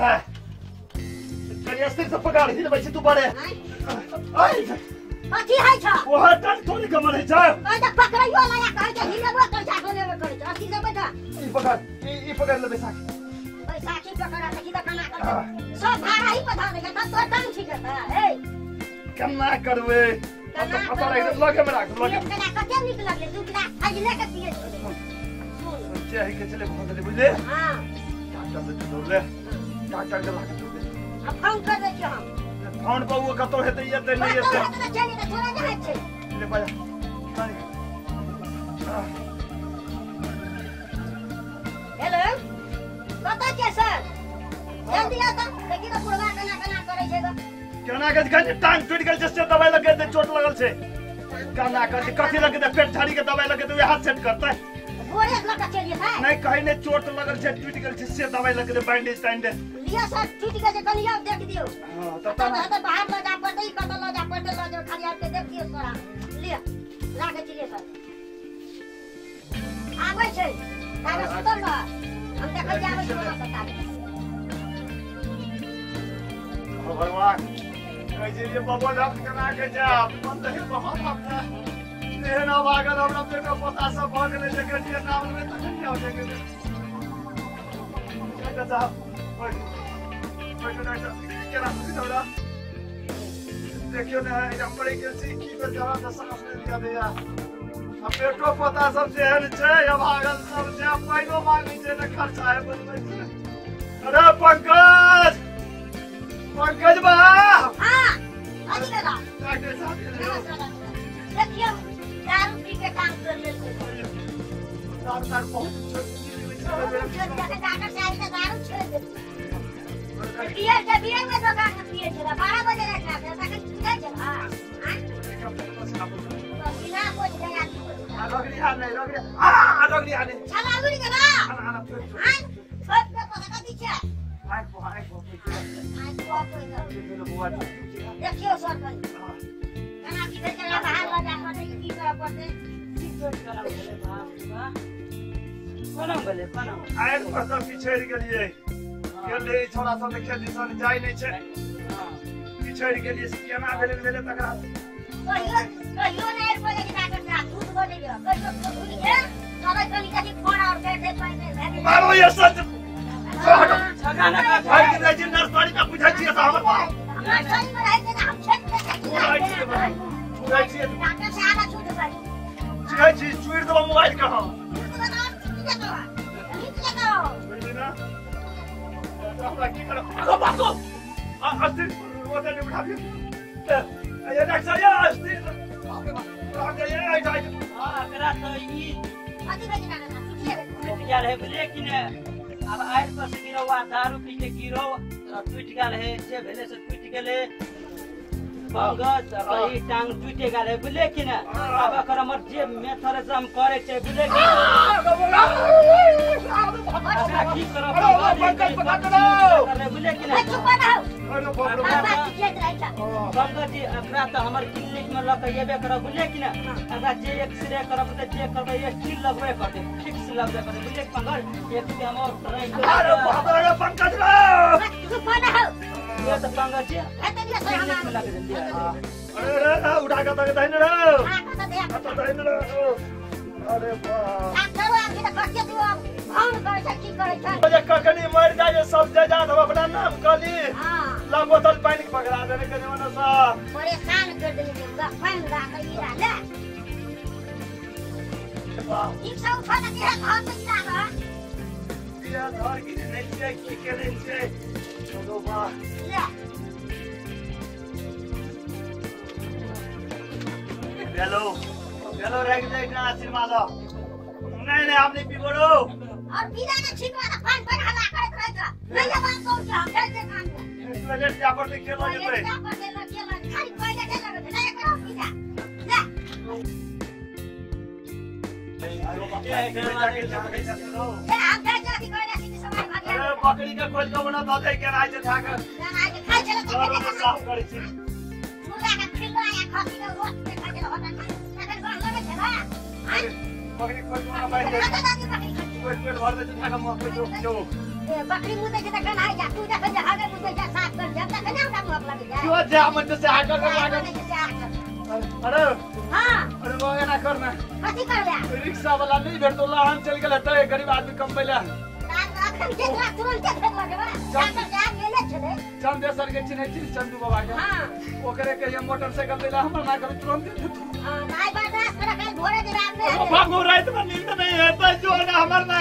है करिया सिर से पकड़ ही बैठे तू बड़े आई अथी है छ वो हटन थोड़ी कमर है जा ओइ त पकड़ियो ला कह के हिलबो कर जा कोने में कर अथी से बैठा ई पकड़ ले बैसाखी बैसाखी पकड़ा देखी त कना कर सब भाड़ा ही पठा देगा तब तो टांग ठीक है ए कन्ना करवे पता लगे लगे में रख लगे कना कते निक लगे तू कना आज लेके पिए क्या है के चले बहुत ले बुझले हां डॉक्टर से जोड़ ले डॉक्टर के लाके जोड़ ले अब फोन कर दे छी हम फोन पर वो कतो हेते ये ते नहीं हेते चली त थोड़ा जाए छे ले बाजा हेलो कत के सर जल्दी आ त देखि त पुरवा कना कना करे छे कना के कनी टांग टूट गेल जैसे दवाई लगे दे चोट लगल छे कना के कथि लगे दे पेट झाड़ी के दवाई लगे दे हाथ सेट करता है बोरे लगा चलिए था नहीं कहीं ने चोट लगल छे टूट गेल छे से दवाई लगे दे बैंडेज बैंडेज लिया सर टूट गए जे कनिया देख दियो हां तो बाहर ले जा पड़ते ही कत ले जा खाली आके देख दियो सर लिया लागे चलिए सर आबै छै तारे सुतल न हम देखै जाबै छै बड़ा सता भगवान कैसे ये बाबा रात कना के जा मन तो बहुत अपना ये ना भागल हमरा बेटा पता सब भागले लेकिन ये नाम में तो नहीं हो जाएगा क्या था ओए ना क्या रात की दौड़ा देखियो ना ये बड़ी कैसी की पे जरा दस समझ दिया दे यार अब बेटो पता सब जहर छे अब भागल सब जे पैनो मांगे छे ना खर्चा है बनबै छे अरे पंकज बा हां अजी दादा डॉक्टर साहब देखियो दारू पी के काम कर ले डॉक्टर बहुत डॉक्टर साहब से दारू छोड़ दे पिए में दुकान में पिए चला 12 बजे रखना है तक कितना चला हां बिना कुछ गया रगड़ी हां नहीं रगड़ी चला उड़ी गला हां छोड़ के पता दीछे आई को देखियो सर कना की चला बाहर ले जा पड़े की कर पड़े कोना बोले कोना आए पर सब पिछड़ गेलिए गेले छोरा सब खेती सन जाय नहीं छे पिछड़ गेलिए केना भेले तकरा कहियो नहीं बोले कि डॉक्टर साहब झूठ बोले कहियो भूल गए सब कनी कनी फोन और बैठे पहले मारो ये सच छगाना का भाई के जी नर्सरी का बुझा छी हमर नर्सरी में रह के हम छत में डॉक्टर साहब झूठ बोले छी चुड़ दो मोबाइल का हम हमरा की करो बाको अस्ति वो ने उठा दियो ये डॉक्टर ये अस्ति आगे ये आई जाए हां करा तो ई अति बजे ना पिया रहे लेकिन अब आइल पर से गिरवा दारू पी के गिरो टूट गेल है से भेले से टूट गेले पंगत भाई टांग टूटे गेल है बोले कि ना अब एकर हमर जे मेथरिज्म करे छै बोले कि की करब बोले कि ना चुप ना अरे पंकज जी एकरा त हमर क्लिनिक में लक येबे करब बोले कि ना अगर जे एक्सरे करब त चेक करबै ये स्टील लगबे करते फिक्स लगबे करते बोले पंकज एक से हम ट्राई अरे बाप रे पंकज रे चुप ना ये तो पंकज जी एते दिया सर क्लिनिक में लगे जल्दी अरे उठा के तो देन रे तो देन रे अरे बाप डॉक्टर आके तो करके दियो फोन करे छै की करे छै जे कखनी मर जाए सब जात हम अपना नाम कहली हां ला बोतल पानी पकड़ा देने के जमाना सा परेशान कर देली हमरा फाइन राख गिरा ले एक सौ उठा के हाथ में गिरा रहा या धर की नहीं छै की करे छै चलो बा ले हेलो रख दे ना सिनेमा लो नहीं आपने बिगड़ो और बिना ना छिपवा ना फाइन पर हल्ला करत रहेगा नहीं ये बात कौन क्या हम कैसे काम में टॉयलेट जा पर खेलो जेते खाली पहले के लगे नहीं करो सीधा ले हम जा की कोई नहीं समय भाग अरे बकरी का खोज को बना दो दे के राज था कर आज खाई चले तो के साफ करी छी मुर्गा का खिलवा या खाती का रोट पे खा के होता नहीं अगर बाहर लगे चला बकरी खोज को ना भाई कोई पेट भर दे था का मत जो बकरी मुद्दे के तक ना जा तू देख जा आगे मुद्दे जा साफ कर जा तक ना काम अपना जा क्यों जा मन से आकर लागल अरे हां अरे वो ना करना कथि कर ले रिक्शा वाला नहीं भेटतो लाहन चल गेल त गरीब आदमी कम पैला अखन के तुरंत भेट लगबा जाकर जा गेले छले चंदेसर के चिन्ह चिन्ह चंदू बाबा के हां ओकरे के ये मोटरसाइकिल देला हमर ना कर तुरंत हां नाई बात करे भोरे दिन रात में बाबू रात में नींद नहीं है तो जो ना हमर ना